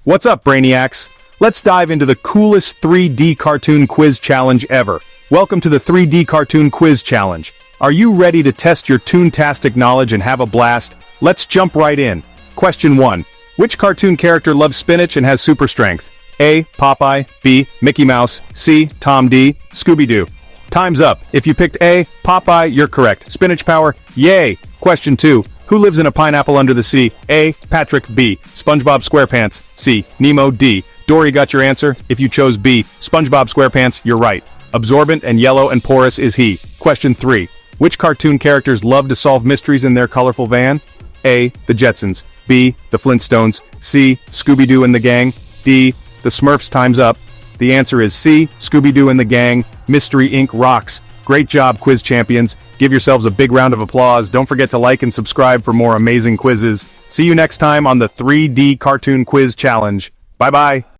What's up, Brainiacs? Let's dive into the coolest 3D cartoon quiz challenge ever. Welcome to the 3D Cartoon Quiz Challenge. Are you ready to test your toontastic knowledge and have a blast? Let's jump right in. Question 1. Which cartoon character loves spinach and has super strength? A. Popeye, B. Mickey Mouse, C. Tom D. Scooby-Doo. Time's up. If you picked A. Popeye, you're correct. Spinach power, yay! Question 2. Who lives in a pineapple under the sea? A. Patrick, B. SpongeBob SquarePants, C. Nemo, D. Dory got your answer. If you chose B. SpongeBob SquarePants, you're right. Absorbent and yellow and porous is he. Question 3. Which cartoon characters love to solve mysteries in their colorful van? A. The Jetsons, B. The Flintstones, C. Scooby-Doo and the Gang, D. The Smurfs. Time's up. The answer is C. Scooby-Doo and the Gang. Mystery Inc. rocks. Great job, quiz champions. Give yourselves a big round of applause. Don't forget to like and subscribe for more amazing quizzes. See you next time on the 3D Cartoon Quiz Challenge. Bye-bye.